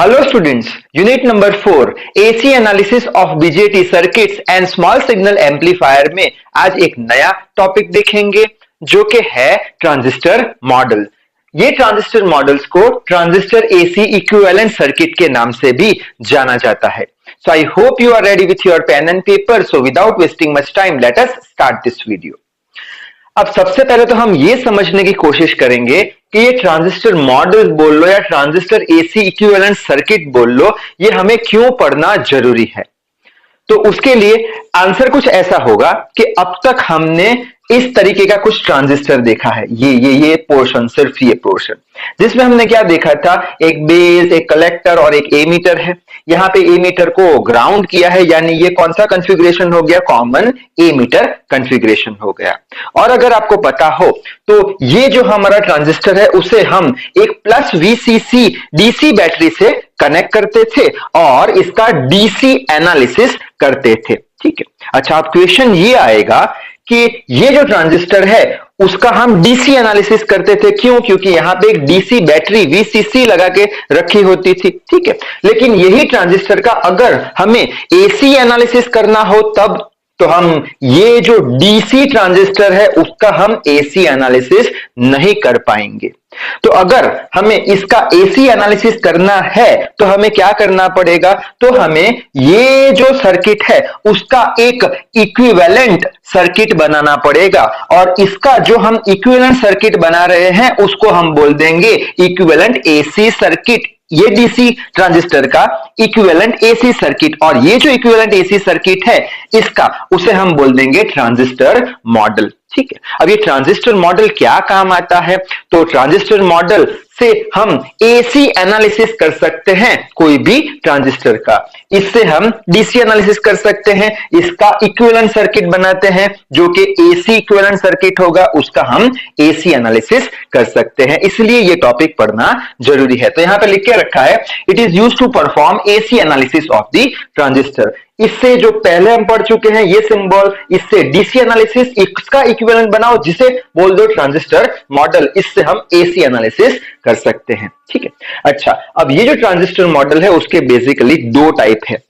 Hello students, unit number 4 AC analysis of BJT circuits and small signal amplifier में आज एक नया topic देखेंगे जो कि है ट्रांजिस्टर मॉडल। ये ट्रांजिस्टर मॉडल्स को ट्रांजिस्टर AC इक्विवेलेंट सर्किट के नाम से भी जाना जाता है। So I hope you are ready with your pen and paper. So without wasting much time, let us start this video. अब सबसे पहले तो हम ये समझने की कोशिश करेंगे कि ये ट्रांजिस्टर मॉडल बोल लो या ट्रांजिस्टर एसी इक्विवेलेंट सर्किट बोल लो, ये हमें क्यों पढ़ना जरूरी है। तो उसके लिए आंसर कुछ ऐसा होगा कि अब तक हमने इस तरीके का कुछ ट्रांजिस्टर देखा है, ये पोर्शन, सिर्फ ये पोर्शन, जिसमें हमने क्या देखा था, एक बेस, एक कलेक्टर और एक एमीटर है। यहाँ पे एमीटर को ग्राउंड किया है, यानी ये कौन सा कॉन्फ़िगरेशन हो गया, कॉमन एमीटर कॉन्फ़िगरेशन हो गया। और अगर आपको पता हो तो ये जो हमारा ट्रांजिस्टर है उसे हम एक प्लस VCC डीसी बैटरी से कनेक्ट करते थे और इसका डीसी एनालिसिस करते थे। ठीक है, अच्छा, अब क्वेश्चन ये आएगा कि ये जो ट्रांजिस्टर है उसका हम डीसी एनालिसिस करते थे, क्यों? क्योंकि यहां पे एक डीसी बैटरी VCC लगा के रखी होती थी। ठीक है, लेकिन यही ट्रांजिस्टर का अगर हमें एसी एनालिसिस करना हो तब तो हम ये जो डीसी ट्रांजिस्टर है उसका हम एसी एनालिसिस नहीं कर पाएंगे। तो अगर हमें इसका एसी एनालिसिस करना है तो हमें क्या करना पड़ेगा, तो हमें ये जो सर्किट है उसका एक इक्विवेलेंट सर्किट बनाना पड़ेगा और इसका जो हम इक्विवेलेंट सर्किट बना रहे हैं उसको हम बोल देंगे इक्विवेलेंट एसी सर्किट। ये डीसी ट्रांजिस्टर का इक्विवेलेंट एसी सर्किट, और ये जो इक्विवेलेंट एसी सर्किट है इसका उसे हम बोल देंगे ट्रांजिस्टर मॉडल। ठीक है, अब ये ट्रांजिस्टर मॉडल क्या काम आता है, तो ट्रांजिस्टर मॉडल से हम एसी एनालिसिस कर सकते हैं कोई भी ट्रांजिस्टर का, इससे हम डीसी एनालिसिस कर सकते हैं, इसका इक्विवेलेंट सर्किट बनाते हैं जो कि एसी इक्विवेलेंट सर्किट होगा, उसका हम एसी एनालिसिस कर सकते हैं। इसलिए ये टॉपिक पढ़ना जरूरी है। तो यहां पे लिख के रखा है, it is used to perform AC analysis of the transistor. इससे जो पहले हम पढ़ चुके हैं ये सिंबल, इससे डीसी एनालिसिस, इसका इक्विवेलेंट बनाओ जिसे बोल दो ट्रांजिस्टर मॉडल, इससे हम एसी एनालिसिस कर सकते हैं। ठीक है, अच्छा, अब ये जो ट्रांजिस्टर मॉडल है उसके बेसिकली दो टाइप है।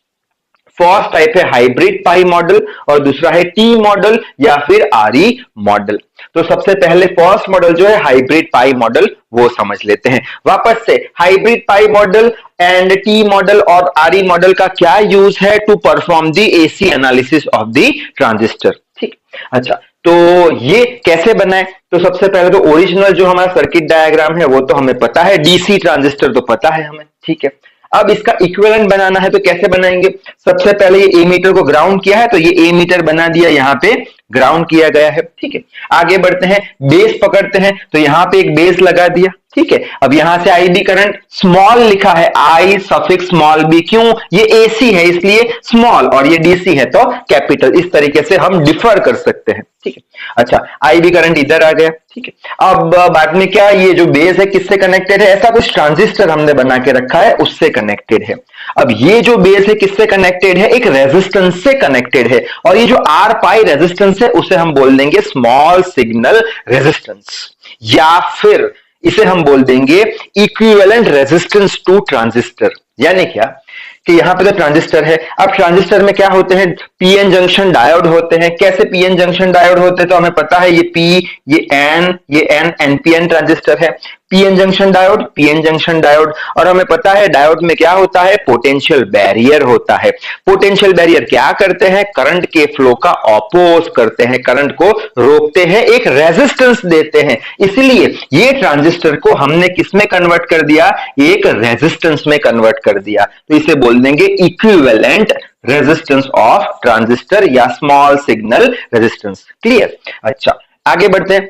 फर्स्ट टाइप है हाइब्रिड पाई मॉडल और दूसरा है टी मॉडल या फिर आरई मॉडल। तो सबसे पहले फर्स्ट मॉडल जो है हाइब्रिड पाई मॉडल वो समझ लेते हैं। वापस से hybrid pi model and T model और आरई मॉडल का क्या यूज है to perform the AC analysis of the transistor. ठीक, अच्छा, तो ये कैसे बनाए, तो सबसे पहले तो ओरिजिनल जो हमारा सर्किट डायग्राम है वो तो हमें पता है, डीसी ट्रांजिस्टर तो पता है हमें। ठीक है, अब इसका इक्विवेलेंट बनाना है तो कैसे बनाएंगे, सबसे पहले ये एमीटर को ग्राउंड किया है तो ये एमीटर बना दिया, यहाँ पे ग्राउंड किया गया है। ठीक है, आगे बढ़ते हैं, बेस पकड़ते हैं तो यहाँ पे एक बेस लगा दिया। ठीक है, अब यहां से आईबी करंट स्मॉल लिखा है, आई सफिक्स स्मॉल बी, क्यों, ये एसी है इसलिए स्मॉल और ये डीसी है तो कैपिटल, इस तरीके से हम डिफर कर सकते हैं। ठीक है, अच्छा, आईबी करंट इधर आ गया। ठीक है, अब बाद में क्या, ये जो बेस है किससे कनेक्टेड है, ऐसा कुछ ट्रांजिस्टर हमने बना के रखा है उससे कनेक्टेड है। अब ये जो बेस है किससे कनेक्टेड है, एक रेजिस्टेंस से कनेक्टेड है, और ये जो आर पाई रेजिस्टेंस है उसे हम बोल देंगे स्मॉल सिग्नल रेजिस्टेंस, या फिर इसे हम बोल देंगे इक्विवेलेंट रेजिस्टेंस टू ट्रांजिस्टर। यानी क्या कि यहां पे तो ट्रांजिस्टर है, अब ट्रांजिस्टर में क्या होते हैं, पीएन जंक्शन डायोड होते हैं। कैसे पीएन जंक्शन डायोड होते हैं, तो हमें पता है ये पी, ये एन एनपीएन ट्रांजिस्टर है, PN junction diode, PN junction diode. और हमें पता है डायोड में क्या होता है, पोटेंशियल बैरियर होता है। पोटेंशियल बैरियर क्या करते हैं, करंट के फ्लो का ऑपोज करते हैं, करंट को रोकते हैं, एक रेजिस्टेंस देते हैं। इसलिए ये ट्रांजिस्टर को हमने किसमें कन्वर्ट कर दिया, एक रेजिस्टेंस में कन्वर्ट कर दिया, तो इसे बोल देंगे इक्विवेलेंट रेजिस्टेंस ऑफ ट्रांजिस्टर या स्मॉल सिग्नल रेजिस्टेंस। क्लियर, अच्छा, आगे बढ़ते हैं।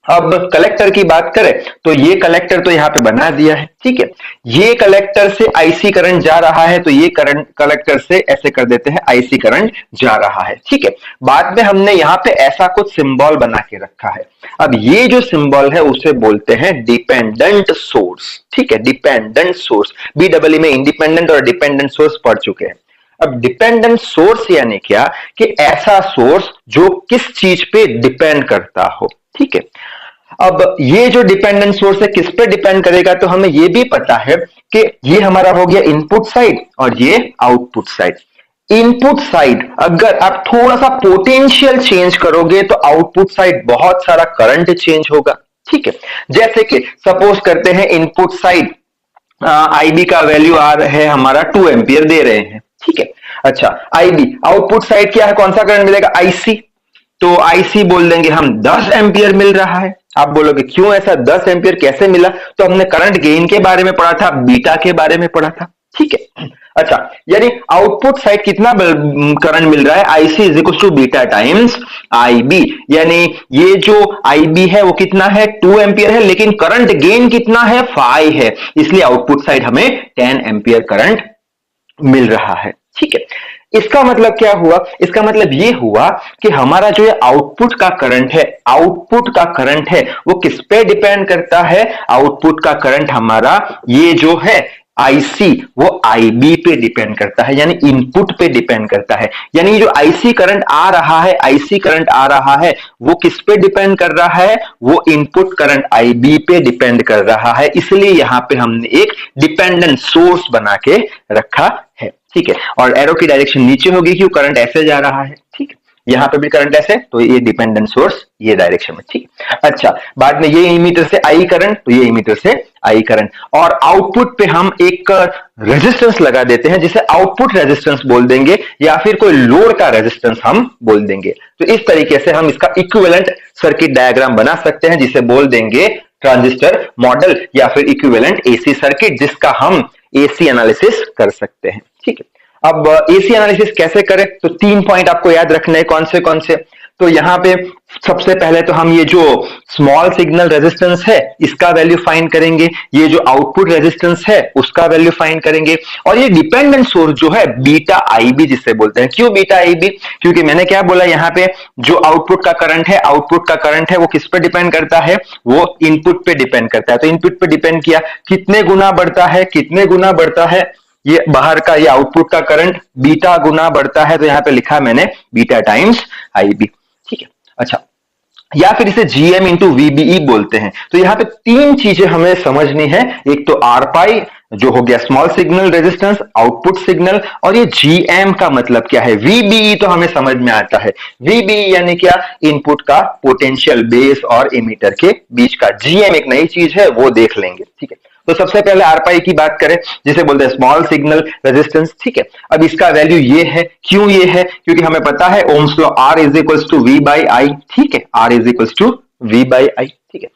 अब कलेक्टर की बात करें तो ये कलेक्टर तो यहां पे बना दिया है। ठीक है, ये कलेक्टर से आईसी करंट जा रहा है तो ये करंट कलेक्टर से ऐसे कर देते हैं, आईसी करंट जा रहा है। ठीक है, बाद में हमने यहां पे ऐसा कुछ सिंबल बना के रखा है। अब ये जो सिंबल है उसे बोलते हैं डिपेंडेंट सोर्स। ठीक है, डिपेंडेंट सोर्स, बीडब्ल्यू में इंडिपेंडेंट और डिपेंडेंट सोर्स पढ़ चुके हैं। अब डिपेंडेंट सोर्स यानी क्या, कि ऐसा सोर्स जो किस चीज पे डिपेंड करता हो। ठीक है, अब ये जो डिपेंडेंट सोर्स है किस पे डिपेंड करेगा, तो हमें ये भी पता है कि ये हमारा हो गया इनपुट साइड और ये आउटपुट साइड। इनपुट साइड अगर आप थोड़ा सा पोटेंशियल चेंज करोगे तो आउटपुट साइड बहुत सारा करंट चेंज होगा, ठीक है। जैसे कि सपोज करते हैं इनपुट साइड आईबी का वैल्यू आ रहा है हमारा 2 एम्पियर दे रहे हैं, ठीक है। अच्छा, आईबी आउटपुट साइड क्या है, कौन सा करंट मिलेगा, आईसी। तो आईसी बोल देंगे हम 10 एम्पियर मिल रहा है। आप बोलोगे क्यों ऐसा, 10 एम्पियर कैसे मिला, तो हमने करंट गेन के बारे में पढ़ा था, बीटा के बारे में पढ़ा था, ठीक है। अच्छा, यानी आउटपुट साइड कितना करंट मिल रहा है, IC is equal to beta times IB. यानी ये जो आईबी है वो कितना है, 2 एम्पियर है, लेकिन करंट गेन कितना है, 5 है, इसलिए आउटपुट साइड हमें 10 एम्पियर करंट मिल रहा है, ठीक है। इसका मतलब क्या हुआ, इसका मतलब ये हुआ कि हमारा जो ये आउटपुट का करंट है, आउटपुट का करंट है वो किस पे डिपेंड करता है, आउटपुट का करंट हमारा ये जो है आईसी वो आईबी पे डिपेंड करता है, यानी इनपुट पे डिपेंड करता है। यानी जो आईसी करंट आ रहा है, आईसी करंट आ रहा है वो किस पे डिपेंड कर रहा है, वो इनपुट करंट आईबी पे डिपेंड कर रहा है। इसलिए यहां पे हमने एक डिपेंडेंट सोर्स बना के रखा है, ठीक है। और एरो की डायरेक्शन नीचे होगी क्यों, करंट ऐसे जा रहा है, ठीक है। यहां पे भी करंट ऐसे, तो ये डिपेंडेंट सोर्स ये डायरेक्शन में, ठीक। अच्छा, बाद में ये इमीटर से आई करंट, तो ये इमीटर से आई करंट, और आउटपुट पे हम एक रेजिस्टेंस लगा देते हैं जिसे आउटपुट रेजिस्टेंस बोल देंगे, या फिर कोई लोड का रेजिस्टेंस हम बोल देंगे। तो इस तरीके से हम इसका इक्विवेलेंट सर्किट डायग्राम बना सकते हैं, जिसे बोल देंगे ट्रांजिस्टर मॉडल या फिर इक्विवेलेंट एसी सर्किट, जिसका हम एसी एनालिसिस कर सकते हैं, ठीक है। अब एसी एनालिसिस कैसे करें, तो 3 पॉइंट आपको याद रखने हैं, कौन से, तो यहां पे सबसे पहले तो हम ये जो स्मॉल सिग्नल रेजिस्टेंस है इसका वैल्यू फाइंड करेंगे, ये जो आउटपुट रेजिस्टेंस है उसका वैल्यू फाइंड करेंगे, और ये डिपेंडेंट सोर्स जो है बीटा आईबी जिसे बोलते हैं। क्यों बीटा आईबी, क्योंकि मैंने क्या बोला, यहाँ पे जो आउटपुट का करंट है, आउटपुट का करंट है वो किस पे डिपेंड करता है, वो इनपुट पे डिपेंड करता है। तो इनपुट पे डिपेंड किया, कितने गुना बढ़ता है, कितने गुना बढ़ता है, ये बाहर का ये आउटपुट का करंट बीटा गुना बढ़ता है, तो यहां पे लिखा मैंने बीटा टाइम्स आईबी, ठीक है। अच्छा, या फिर इसे जीएम इंटू वीबीई बोलते हैं। तो यहां पे 3 चीजें हमें समझनी है, एक तो आर पाई जो हो गया small signal resistance, output signal, और ये जीएम का मतलब क्या है, वीबीई तो हमें समझ में आता है, वीबीई यानी क्या, इनपुट का पोटेंशियल बेस और इमीटर के बीच का, जीएम एक नई चीज है वो देख लेंगे, ठीक है। तो सबसे पहले आर पाई की बात करें, जिसे बोलते हैं स्मॉल सिग्नल रेजिस्टेंस, ठीक है। अब इसका वैल्यू ये है, क्यों ये है, क्योंकि हमें पता है ohm's law, R is equals to V by I, ठीक है, R is equals to V by I, ठीक है।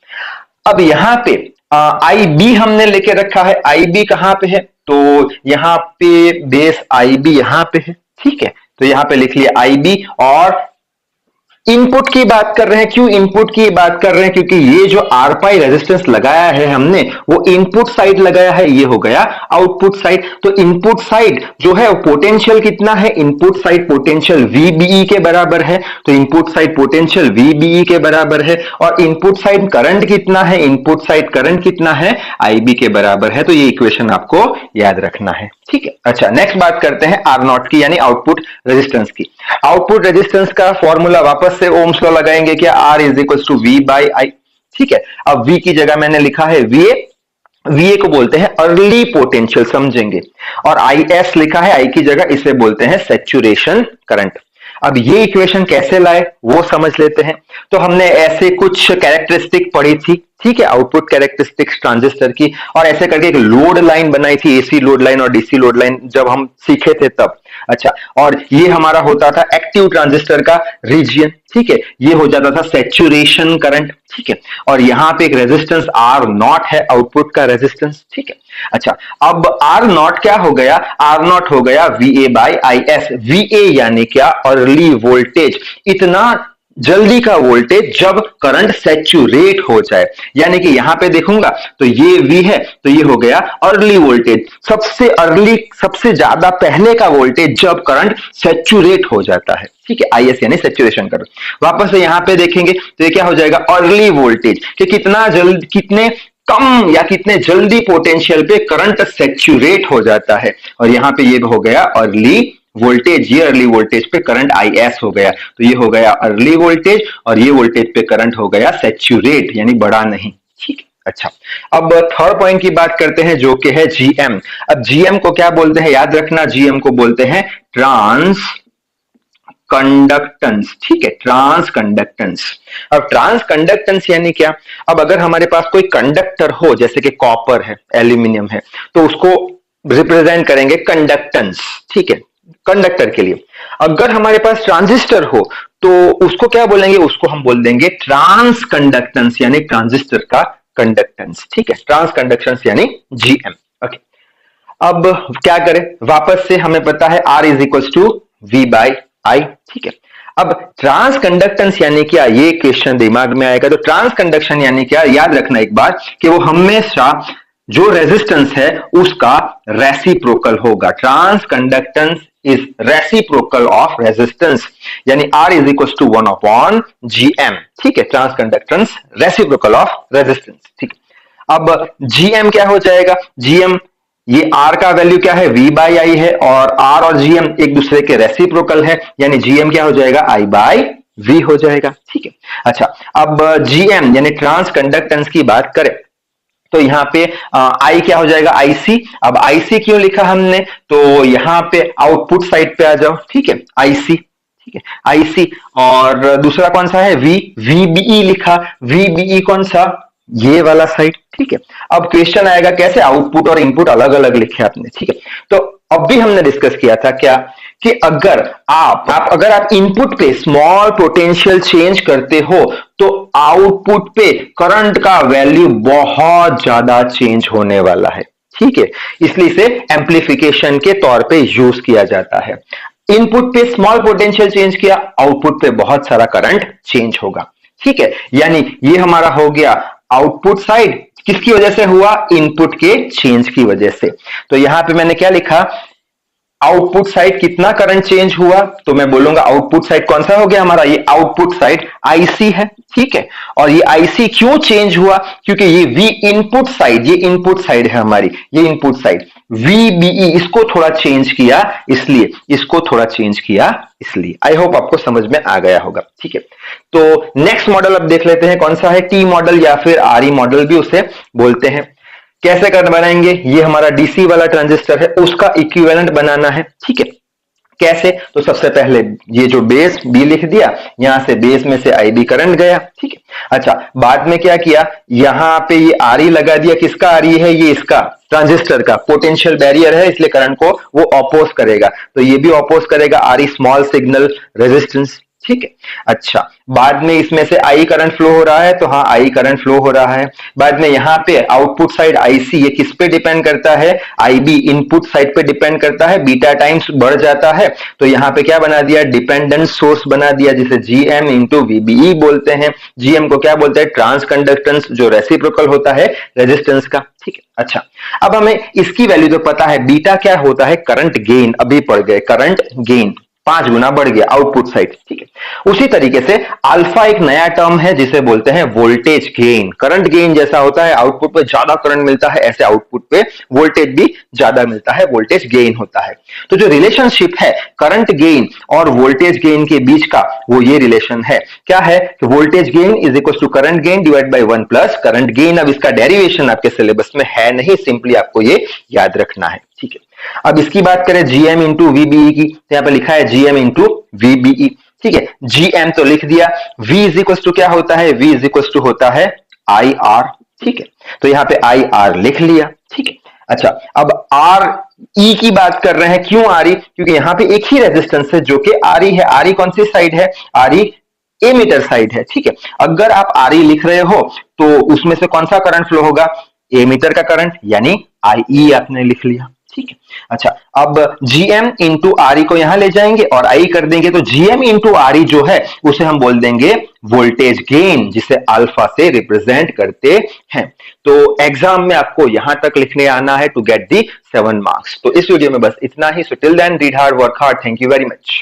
अब यहां पे आई बी हमने लेके रखा है, आई बी कहां पे है, तो यहां पे बेस आई बी यहां पे है, ठीक है। तो यहां पे लिख लिया आई बी, और इनपुट की बात कर रहे हैं, क्यों इनपुट की बात कर रहे हैं, क्योंकि ये जो आर पाई रेजिस्टेंस लगाया है हमने वो इनपुट साइड लगाया है, ये हो गया आउटपुट साइड। तो इनपुट साइड जो है वो पोटेंशियल कितना है, इनपुट साइड पोटेंशियल वीबीई के बराबर है, तो इनपुट साइड पोटेंशियल वीबीई के बराबर है, और इनपुट साइड करंट कितना है, इनपुट साइड करंट कितना है, आईबी के बराबर है। तो ये इक्वेशन आपको याद रखना है, ठीक है। अच्छा, नेक्स्ट बात करते हैं आर नॉट की, यानी आउटपुट रेजिस्टेंस की। आउटपुट रेजिस्टेंस का फॉर्मूला वापस से ओम्स लॉ लगाएंगे, क्या, R is equal to V by I, ठीक है। अब वी की जगह मैंने लिखा है वीए, वीए को बोलते हैं अर्ली पोटेंशियल, समझेंगे, और आई एस लिखा है आई की जगह, इसे बोलते हैं सैचुरेशन करंट। अब ये इक्वेशन कैसे लाए वो समझ लेते हैं। तो हमने ऐसे कुछ कैरेक्टरिस्टिक पढ़ी थी, ठीक है, आउटपुट कैरेक्टरिस्टिक्स ट्रांजिस्टर की, और ऐसे करके एक लोड लाइन बनाई थी, एसी लोड लाइन और डीसी लोड लाइन, जब हम सीखे थे तब। अच्छा, और ये हमारा होता था एक्टिव ट्रांजिस्टर का रीजियन, ठीक है, ये हो जाता था सैचुरेशन करंट, ठीक है, और यहां पे एक रेजिस्टेंस आर नॉट है, आउटपुट का रेजिस्टेंस, ठीक है। अच्छा, अब आर नॉट क्या हो गया, आर नॉट हो गया V A by I S, V A यानी क्या, अर्ली वोल्टेज, इतना जल्दी का वोल्टेज जब करंट सैचुरेट हो जाए, यानी कि यहां पे देखूंगा तो ये V है, तो ये हो गया अर्ली वोल्टेज, सबसे अर्ली, सबसे ज्यादा पहले का वोल्टेज जब करंट सैचुरेट हो जाता है, ठीक है, IS यानी सैचुरेशन करंट। वापस से यहां पे देखेंगे तो ये क्या हो जाएगा, अर्ली वोल्टेज, कि कितना जल्द, कितने कम या कितने जल्दी पोटेंशियल पे करंट सैचुरेट हो जाता है, और यहां पे ये हो गया अर्ली वोल्टेज, ये अर्ली वोल्टेज पे करंट IS हो गया, तो ये हो गया अर्ली वोल्टेज और ये वोल्टेज पे करंट हो गया सैचुरेट यानी बड़ा नहीं। ठीक है, अच्छा अब थर्ड पॉइंट की बात करते हैं जो कि है GM। अब GM को क्या बोलते हैं, याद रखना, GM को बोलते हैं ट्रांस कंडक्टेंस। ठीक है, ट्रांस कंडक्टेंस। अब ट्रांस कंडक्टेंस यानी क्या, अब अगर हमारे पास कोई कंडक्टर हो जैसे कि कॉपर है, एल्यूमिनियम है, तो उसको रिप्रेजेंट करेंगे कंडक्टेंस। ठीक है, कंडक्टर के लिए। अगर हमारे पास ट्रांजिस्टर हो तो उसको क्या बोलेंगे, उसको हम बोल देंगे ट्रांस कंडक्टेंस यानी ट्रांजिस्टर का कंडक्टेंस। ठीक है, ट्रांस कंडक्टेंस यानी GM। ओके, अब क्या करें, वापस से हमें पता है R is equal to V/I। ठीक है, अब ट्रांस कंडक्टेंस यानी क्या, ये क्वेश्चन दिमाग में आएगा। तो ट्रांस कंडक्शन यानी क्या, याद रखना एक बात कि वो हमेशा जो रेजिस्टेंस है उसका रेसिप्रोकल होगा। Transconductance is reciprocal of resistance यानी R is equal to 1/GM। ठीक है, transconductance reciprocal of resistance. ठीक है, अब GM क्या हो जाएगा, GM ये R का वैल्यू क्या है, V/I है, और R और GM एक दूसरे के रेसिप्रोकल है यानी GM क्या हो जाएगा, I/V हो जाएगा। ठीक है, अच्छा अब GM यानी ट्रांस कंडक्टेंस की बात करें तो यहाँ पे I क्या हो जाएगा, IC। अब IC क्यों लिखा हमने, तो यहाँ पे आउटपुट साइड पे आ जाओ। ठीक है, IC। ठीक है, IC। और दूसरा कौन सा है, VBE लिखा। VBE कौन सा, ये वाला साइड। ठीक है, अब क्वेश्चन आएगा कैसे आउटपुट और इनपुट अलग अलग लिखे आपने। ठीक है, तो अब भी हमने डिस्कस किया था क्या कि अगर आप इनपुट पे स्मॉल पोटेंशियल चेंज करते हो तो आउटपुट पे करंट का वैल्यू बहुत ज्यादा चेंज होने वाला है। ठीक है, इसलिए इसे एम्प्लीफिकेशन के तौर पे यूज किया जाता है। इनपुट पे स्मॉल पोटेंशियल चेंज किया, आउटपुट पे बहुत सारा करंट चेंज होगा। ठीक है, यानी ये हमारा हो गया आउटपुट साइड, किसकी वजह से हुआ, इनपुट के चेंज की वजह से। तो यहां पे मैंने क्या लिखा, आउटपुट साइड कितना करंट चेंज हुआ, तो मैं बोलूंगा आउटपुट साइड कौन सा हो गया हमारा, ये आउटपुट साइड IC है। ठीक है, और ये IC क्यों चेंज हुआ, क्योंकि ये V इनपुट साइड, ये इनपुट साइड है हमारी, ये इनपुट साइड VBE इसको थोड़ा चेंज किया, इसलिए इसको थोड़ा चेंज किया इसलिए। आई होप आपको समझ में आ गया होगा। ठीक है, तो नेक्स्ट मॉडल अब देख लेते हैं कौन सा है, T मॉडल या फिर RE मॉडल भी उसे बोलते हैं। कैसे कर बनाएंगे, ये हमारा DC वाला ट्रांजिस्टर है, उसका इक्विवेलेंट बनाना है। ठीक है, कैसे, तो सबसे पहले ये जो बेस B लिख दिया, यहां से बेस में से IB करंट गया। ठीक है, अच्छा बाद में क्या किया, यहां पे ये RE लगा दिया, किसका RE है, ये इसका ट्रांजिस्टर का पोटेंशियल बैरियर है, इसलिए करंट को वो अपोज करेगा, तो ये भी अपोज करेगा, RE स्मॉल सिग्नल रेजिस्टेंस। ठीक है, अच्छा बाद में इसमें से I करंट फ्लो हो रहा है, तो हाँ I करंट फ्लो हो रहा है। बाद में यहाँ पे आउटपुट साइड IC ये किस पे डिपेंड करता है, IB इनपुट साइड पे डिपेंड करता है, बीटा टाइम्स बढ़ जाता है, तो यहाँ पे क्या बना दिया, डिपेंडेंट सोर्स बना दिया, जिसे GM इंटू VBE बोलते हैं। GM को क्या बोलते हैं, ट्रांस कंडक्टेंस, जो रेसिप्रोकल होता है रेजिस्टेंस का। ठीक है, अच्छा अब हमें इसकी वैल्यू तो पता है, बीटा क्या होता है, करंट गेन, अभी पढ़ गए, करंट गेन 5 गुना बढ़ गया आउटपुट साइड। ठीक है, उसी तरीके से अल्फा एक नया टर्म है जिसे बोलते हैं वोल्टेज गेन। करंट गेन जैसा होता है, आउटपुट पे ज्यादा करंट मिलता है, ऐसे आउटपुट पे वोल्टेज भी ज्यादा मिलता है, वोल्टेज गेन होता है। तो जो रिलेशनशिप है करंट गेन और वोल्टेज गेन के बीच का, वो ये रिलेशन है, क्या है कि voltage gain is equal to current gain divide by 1 plus current gain. अब इसका डेरिवेशन आपके सिलेबस में है नहीं, सिंपली आपको ये याद रखना है। ठीक है, अब इसकी बात करें GM इंटू VBE की, तो यहां पे लिखा है GM इंटू VBE। ठीक है, GM तो लिख दिया, V इज इक्वल टू क्या होता है, V इज इक्वल टू होता है IR। ठीक है, तो यहां पे IR लिख लिया। ठीक है, अच्छा अब RE की बात कर रहे हैं, क्यों RE, क्योंकि यहां पे एक ही रेजिस्टेंस है जो कि RE है। RE कौन सी साइड है, RE एमीटर साइड है। ठीक है, अगर आप RE लिख रहे हो तो उसमें से कौन सा करंट फ्लो होगा, एमीटर का करंट, यानी IE आपने लिख लिया। ठीक है, अच्छा अब GM इंटू RE को यहां ले जाएंगे और I कर देंगे, तो GM इंटू RE जो है उसे हम बोल देंगे वोल्टेज गेन, जिसे अल्फा से रिप्रेजेंट करते हैं। तो एग्जाम में आपको यहां तक लिखने आना है टू गेट दी 7 मार्क्स। तो इस वीडियो में बस इतना ही। So till then read hard, work hard. Thank you very much.